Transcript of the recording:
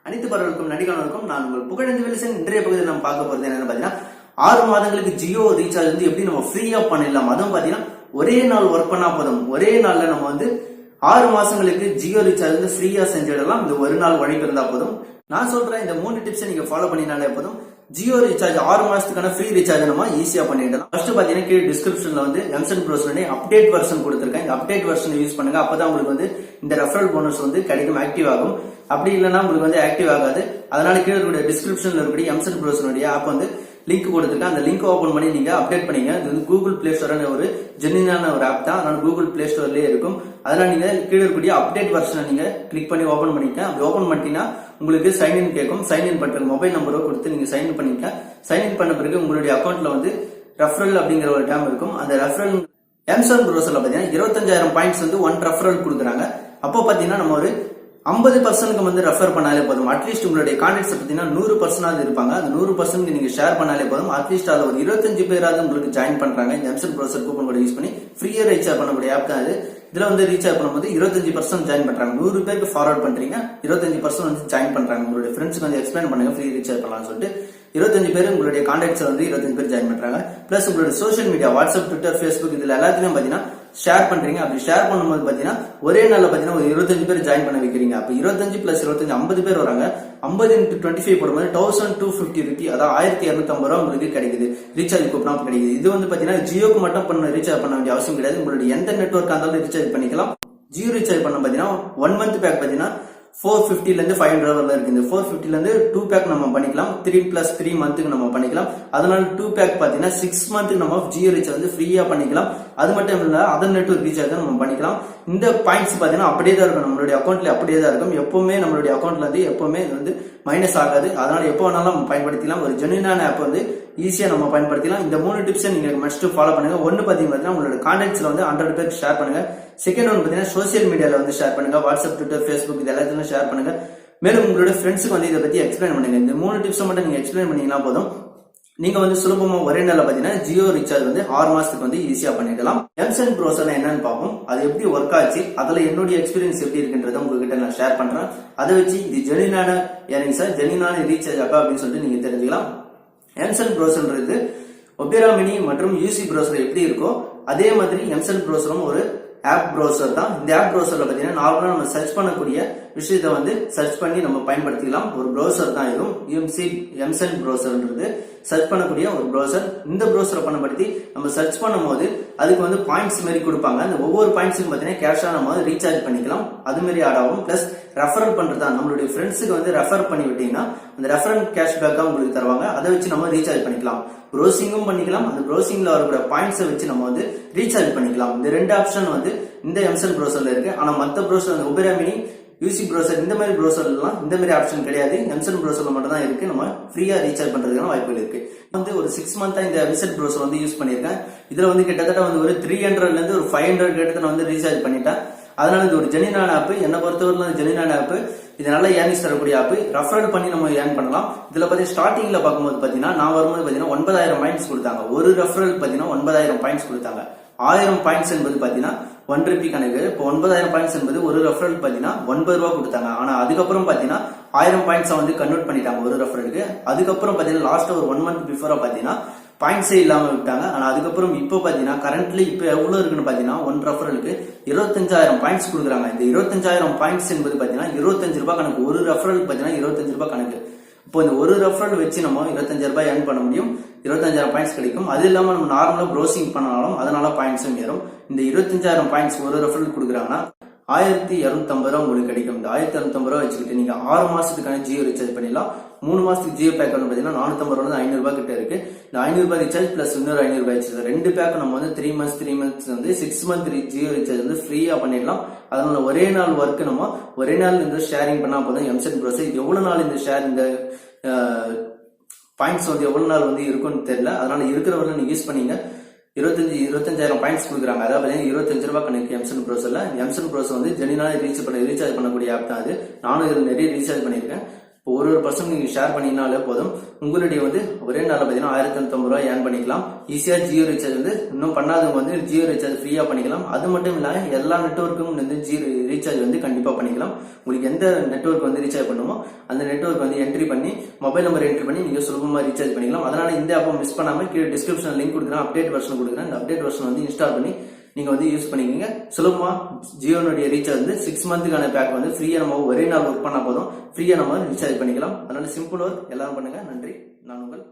அனைத்து பரவலுக்கும் நடிகர்களுக்கும் நான் உங்கள் புகழஞ்சு வெளிசன். இன்றைய பகுதியில் நம்ம பார்க்க போறது என்னன்னு பாத்தீங்கன்னா 6 மாதங்களுக்கு ஜியோ ரீசார்ஜ் வந்து எப்படி நம்ம ஃப்ரீயா பண்ணிடலாம். அதுவும் பாத்தீங்கன்னா ஒரே நாள் ஒர்க் பண்ணா போதும், ஒரே நாள்ல நம்ம வந்து 6 மாசங்களுக்கு ஜியோ ரீசார்ஜ் வந்து ஃப்ரீயா செஞ்சிடலாம். இந்த ஒரு நாள் உழைப்பு இருந்தா போதும். நான் சொல்றேன் இந்த 3 டிப்ஸை நீங்க ஃபாலோ பண்ணினாலே போதும், ஜியோ ரீசார்ஜ் 6 மாசத்துக்கான ஃப்ரீ ரீசார்ஜ் நம்ம ஈஸியா பண்ணிடலாம். ஃபர்ஸ்ட் பாத்தீங்கன்னா கீழே டிஸ்கிரிப்ஷன்ல வந்து Mcent Browser அப்டேட் வெர்ஷன் கொடுத்திருக்கேன். இந்த அப்டேட் வெர்ஷன் யூஸ் பண்ணுங்க. அப்பதான் உங்களுக்கு வந்து இந்த ரெஃபரல் போனஸ் வந்து கிடைக்கும், ஆக்டிவ் ஆகும். அப்படி இல்லைன்னா உங்களுக்கு வந்து ஆக்டிவ் ஆகாது. அதனால கீழே இருக்கக்கூடிய டிஸ்கிரிப்ஷன்ல இருக்கக்கூடிய Mcent Browser ஆப் வந்து லிங்க் கொடுத்துருக்கேன். அந்த லிங்க் ஓபன் பண்ணி நீங்க அப்டேட் பண்ணீங்க. இது வந்து கூகுள் பிளே ஸ்டோர் ஒரு ஜென்யூனான ஒரு ஆப் தான். அதனால கூகுள் பிளே ஸ்டோர்லயே இருக்கும். அதனால நீங்க கீழே இருக்கக்கூடிய அப்டேட் வெர்ஷனை நீங்க கிளிக் பண்ணி ஓபன் பண்ணிக்க. அப்படி ஓபன் பண்ணிட்டீங்கன்னா உங்களுக்கு சைன்இன் கேட்கும். சைன்இன் பண்ற மொபைல் நம்பரோ கொடுத்து நீங்க சைன்இன் பண்ணிக்க. சைன்இன் பண்ண பிறகு உங்களுடைய அக்கௌண்ட்ல வந்து ரெஃபரல் அப்படிங்கிற ஒரு டேம் இருக்கும். அந்த ரெஃபரல் Mcent Browser பாத்தீங்கன்னா 25,000 பாயிண்ட்ஸ் வந்து 1 ரெஃபரல் கொடுக்குறாங்க. அப்போ பாத்தீங்கன்னா நம்ம ஒரு 50% வந்து ரெஃபர் பண்ணாலே போதும். அட்லீஸ்ட் உங்களுடைய கான்டாக்ட்ஸ் பாத்தீங்கன்னா 100% இருப்பாங்க. அந்த 100% நீங்க ஷேர் பண்ணாலே போதும். அட்லீஸ்ட் அதுல ஒரு 25 பேராவது உங்களுக்கு ஜாயின் பண்றாங்க. இந்த Mcent Browser coupon code use பண்ணி ஃப்ரீயா ரீசார்ஜ் பண்ணக்கூடிய ஆப் தான் இது. இதுல வந்து ரீசார்ஜ் பண்ணும்போது 25% ஜாயின் பண்றாங்க. 100 பேருக்கு ஃபார்வர்ட் பண்றீங்க, 25% வந்து ஜாயின் பண்றாங்க. உங்களுடைய ஃப்ரெண்ட்ஸ்க்கு வந்து எக்ஸ்பிளைன் பண்ணுங்க ஃப்ரீ ரீசார்ஜ் பண்ணலாம்னு சொல்லிட்டு 25 பேர் உங்களுடைய கான்டாக்ட்ஸ் வந்து 25 பேர் ஜாயின் பண்றாங்க. பிளஸ் உங்களுடைய social media WhatsApp, Twitter, Facebook இதுல எல்லாத்தையும் பாத்தீங்கன்னா ஷேர் பண்றீங்க. அப்படி ஷேர் பண்ணும்போது பாத்தீங்கன்னா ஒரே நாள்ல பாத்தீங்கன்னா ஒரு 25 பேர் ஜாயின் பண்ண வைக்கிறீங்க. அப்ப 25 பிளஸ் 25 50 பேர் வராங்க. 50 into 25 போடும்போது 1250 ரூபி, அதாவது 1250 ரூபாய் உங்களுக்கு கிடைக்குது. ரீசார்ஜ் கூப்பன் கிடைக்குது. இது வந்து பாத்தீங்கன்னா ஜியோக்கு மட்டும் பண்ண ரீசார்ஜ் பண்ண வேண்டிய அவசியம் கிடையாது. உங்களுடைய எந்த நெட்வொர்க் இருந்தாலும் ரீசார்ஜ் பண்ணிக்கலாம். ஜியோ ரீசார்ஜ் பண்ண பாத்தீங்கன்னா 1 மந்த் பேக் பாத்தீங்கன்னா 450 ல இருந்து 500 வரல இருக்கு. இந்த 450 ல இருந்து 2 பேக் நம்ம பண்ணிக்கலாம். 3+3 மந்த்துக்கு நம்ம பண்ணிக்கலாம். அதனால 2 பேக் பாத்தீங்கன்னா 6 மந்த்துக்கு நம்ம ஜியோ ரீசார்ஜ் வந்து ஃப்ரீயா பண்ணிக்கலாம். அது மட்டும் இல்ல அதர் நெட்வொர்க் ரீசார்ஜ் நம்ம பண்ணிக்கலாம். இந்த பாயிண்ட்ஸ் பாத்தீங்கன்னா அப்படியே தான் இருக்கும், நம்மளுடைய அக்கௌண்ட்ல அப்படியே தான் இருக்கும். எப்பவுமே நம்மளுடைய அக்கௌண்ட்ல இருந்து எப்பவுமே வந்து மைனஸ் ஆகாது. அதனால எப்போ வேணாலும் நம்ம பயன்படுத்திக்கலாம். ஒரு ஜென்யூனான ஆப் வந்து ஈஸியா நம்ம பயன்படுத்திக்கலாம். இந்த 3 டிப்ஸை நீங்க மஸ்ட் ஃபாலோ பண்ணுங்க. ஒன்னு பாத்தீங்கன்னா உங்களோட கான்டாக்ட்ஸ்ல வந்து 100 பேருக்கு ஷேர் பண்ணுங்க. செகண்ட் ஒன் பாத்தீங்கன்னா சோசியல் மீடியால வந்து ஷேர் பண்ணுங்க. வாட்ஸ்அப், ட்விட்டர், ஃபேஸ்புக் இது எல்லாத்தையும் ஷேர் பண்ணுங்க. மேலும் உங்களோட ஃப்ரெண்ட்ஸுக்கு வந்து இதை பத்தி எக்ஸ்பிளைன் பண்ணுங்க. இந்த 3 டிப்ஸை மட்டும் நீங்க எக்ஸ்பிளைன் பண்ணீங்கன்னா போதும், நீங்க வந்து சுலபமா ஒரே நாள்ல பாத்தீங்கன்னா ஜியோ ரீசார்ஜ் வந்து 6 மாசத்துக்கு வந்து ஈஸியா பண்ணிடலாம். Mcent Browser என்னன்னு பார்ப்போம், அது எப்படி ஒர்க் ஆச்சு, அதுல என்னுடைய எக்ஸ்பீரியன்ஸ் எப்படி இருக்குன்றத உங்ககிட்ட நான் ஷேர் பண்றேன். அதை வச்சு இது ஜென்யூனான ஏர்னிங்ஸா ஜென்யூனான ரீசார்ஜ் அப்பா அப்படின்னு சொல்லிட்டு நீங்க தெரிஞ்சுக்கலாம். Mcent Browser ஒபேரா மினி மற்றும் யூசி ப்ரௌசர் எப்படி இருக்கோ அதே மாதிரி Mcent Browser ஒரு ஆப் ப்ரௌசர் தான். இந்த ஆப் ப்ரௌசர்ல பாத்தீங்கன்னா நார்மலா நம்ம சர்ச் பண்ணக்கூடிய விஷயத்தை வந்து சர்ச் பண்ணி நம்ம பயன்படுத்திக்கலாம். ஒரு ப்ரௌசர் தான் இதுவும். Mcent Browser சர்ச் பண்ணக்கூடிய ஒரு ப்ரௌசர். இந்த ப்ரௌசரை பயன்படுத்தி நம்ம சர்ச் பண்ணும்போது அதுக்கு வந்து பாயிண்ட்ஸ் மாதிரி கொடுப்பாங்க. அந்த ஒவ்வொரு பாயிண்ட்ஸுக்கும் பாத்தீங்கன்னா கேஷா நம்ம ரீசார்ஜ் பண்ணிக்கலாம். அது மாதிரி ஆட் ஆகும். பிளஸ் ரெஃபரல் பண்றதா நம்மளுடைய ஃப்ரெண்ட்ஸுக்கு வந்து ரெஃபர் பண்ணி விட்டீங்கன்னா அந்த ரெஃபரல் கேஷ்பேக்கா உங்களுக்கு தருவாங்க. அதை வச்சு நம்ம ரீசார்ஜ் பண்ணிக்கலாம். ப்ரௌசிங்கும் பண்ணிக்கலாம். அந்த ப்ரௌசிங்ல வரக்கூடிய பாயிண்ட்ஸை வச்சு நம்ம வந்து ரீசார்ஜ் பண்ணிக்கலாம். இந்த 2 ஆப்ஷன் வந்து இந்த Mcent Browserல இருக்கு. ஆனா மத்த ப்ரௌசர் அந்த ஒபேரா மினி, யூசி ப்ரௌசர் இந்த மாதிரி ப்ரௌசர்லாம் இந்த மாதிரி ஆப்ஷன் கிடையாது. Mcent Browserல மட்டும் தான் இருக்கு. நம்ம ஃப்ரீயா ரீசார்ஜ் பண்றதுக்கான வாய்ப்புகள் இருக்கு. வந்து ஒரு 6 மந்த்தா இந்த Mcent Browser வந்து யூஸ் பண்ணிருக்கேன். இதுல வந்து கிட்டத்தட்ட வந்து ஒரு 300 ல இருந்து ஒரு 500 கிட்ட நான் வந்து ரீசார்ஜ் பண்ணிட்டேன். அதனால இது ஒரு ஜென்யூனான ஆப். என்ன பொறுத்தவரை ஜென்யூனான ஆப். இது நல்ல ஏர்னிங்ஸ் தரக்கூடிய ஆப். ரெஃபரல் பண்ணி நம்ம ஏர்ன் பண்ணலாம். இதுல பாத்தீங்கன்னா ஸ்டார்டிங்ல பார்க்கும்போது பாத்தீங்கன்னா நான் வரும்போது பாத்தீங்கன்னா 9,000 பாயிண்ட்ஸ் கொடுத்தாங்க. ஒரு ரெஃபரல் பாத்தீங்கன்னா 9,000 பாயிண்ட்ஸ் கொடுத்தாங்க. 1000 பாயிண்ட்ஸ் என்பது பாத்தீங்கன்னா 1 ரூபி கணக்கு. இப்போ 9,000 பாயிண்ட்ஸ் என்பது ஒரு ரெஃபரல் பாத்தீங்கன்னா 9 ரூபாய் கொடுத்தாங்க. ஆனா அதுக்கப்புறம் பாத்தீங்கன்னா 1000 பாயிண்ட்ஸ் வந்து கன்வெர்ட் பண்ணிட்டாங்க ஒரு ரெஃபரலுக்கு. அதுக்கப்புறம் பாத்தீங்கன்னா லாஸ்ட் ஒரு 1 மந்த் பிஃபோரா பாத்தீங்கன்னா பாயிண்ட்ஸே இல்லாம விட்டாங்க. ஆனா அதுக்கப்புறம் இப்போ பாத்தீங்கன்னா கரண்ட்லி இப்போ எவ்வளவு இருக்குன்னு பாத்தீங்கன்னா 1 ரெஃபரலுக்கு 25,000 பாயிண்ட்ஸ் கொடுக்குறாங்க. இந்த 25,000 பாயிண்ட்ஸ் என்பது பாத்தீங்கன்னா 25 ரூபாய் கணக்கு. ஒரு ரெஃபரல் பாத்தீங்கன்னா 25 ரூபாய் கணக்கு. இப்போ இந்த ஒரு ரெஃபரல் வச்சு நம்ம 25 ரூபாய் ஏர்ன் பண்ண முடியும். 25,000 பாயிண்ட்ஸ் கிடைக்கும். அது இல்லாம நம்ம நார்மலா ப்ரௌசிங் பண்ணாலும் அதனால பாயிண்ட்ஸும் ஏறும். இந்த 25,000 பாயிண்ட்ஸ் ஒரு ரெஃபரல் கொடுக்குறாங்கன்னா 1250 ரூபாய் உங்களுக்கு கிடைக்கும். இந்த 1250 ரூபாய் வச்சுக்கிட்டு நீங்க 6 மாசத்துக்கான ஜியோ ரீசார்ஜ் பண்ணிடலாம். 3 மாசத்துக்கு ஜியோ பேக் வந்து பாத்தீங்கன்னா 450 ரூபாய் 500 ரூபாய் கிட்ட இருக்கு. இந்த 500 ரூபாய் ரீசார்ஜ் பிளஸ் இன்னொரு 500 ரூபாய் ரீசார்ஜ் 2 பேக் நம்ம வந்து 3 மந்த்ஸ் வந்து 6 மந்த் ஜியோ ரீசார்ஜ் வந்து ஃப்ரீயா பண்ணிடலாம். அதனால ஒரே நாள் ஒர்க் நம்ம ஒரே நாள் இந்த ஷேரிங் பண்ணா போதும். Mcent Browser எவ்வளவு நாள் இந்த ஷேர் இந்த பாயிண்ட்ஸ் வந்து எவ்வளவு நாள் வந்து இருக்கும்னு தெரியல. அதனால இருக்கிறவரை நீங்க யூஸ் பண்ணீங்க. 25,000 பாயிண்ட்ஸ் கொடுக்குறாங்க. அதாவது 25 ரூபாய் கணக்கு Mcent Browserல. Mcent Browser வந்து ஜென்யூனான ரீசார்ஜ் பண்ணக்கூடிய ஆப் தான் அது. நானும் இதுல நிறைய ரீசார்ஜ் பண்ணிருக்கேன். ஒரு பர்சன் நீங்க ஷேர் பண்ணீங்கனாலே போதும், உங்களுடைய வந்து ஒரே நாள்ல பாத்தீங்கன்னா 1050 ரூபாய் ஏர்ன் பண்ணிக்கலாம். ஈஸியா ஜியோ ரீசார்ஜ் வந்து இன்னும் பண்ணாதவங்க வந்து ஜியோ ரீசார்ஜ் ஃப்ரீயா பண்ணிக்கலாம். அது மட்டும் இல்லாம எல்லா நெட்வொர்க்கும் வந்து ஜியோ ரீசார்ஜ் வந்து கண்டிப்பா பண்ணிக்கலாம். உங்களுக்கு எந்த நெட்வொர்க் வந்து ரீசார்ஜ் பண்ணுமோ அந்த நெட்வொர்க் வந்து என்ட்ரி பண்ணி மொபைல் நம்பர் என்ட்ரி பண்ணி நீங்க சுலபமா ரீசார்ஜ் பண்ணிக்கலாம். அதனால இந்த ஆப்பை மிஸ் பண்ணாம கீழே டிஸ்கிரிப்ஷன் லிங்க் கொடுக்குறேன், அப்டேட் வெர்ஷன் கொடுக்குறேன். இந்த அப்டேட் வெர்ஷன் வந்து இன்ஸ்டால் பண்ணி நீங்க வந்து யூஸ் பண்ணிக்கோங்க. சுலபமா ஜியோனுடைய ரீசார்ஜ் வந்து 6 மந்த்துக்கான பேக் வந்து ஃப்ரீயா நம்ம ஒரே நாள் ஒர்க் பண்ணா போதும் ஃப்ரீயா நம்ம ரீசார்ஜ் பண்ணிக்கலாம். அதனால சிம்பிள் ஒர்க் எல்லாரும் பண்ணுங்க. நன்றி. நான் உங்கள்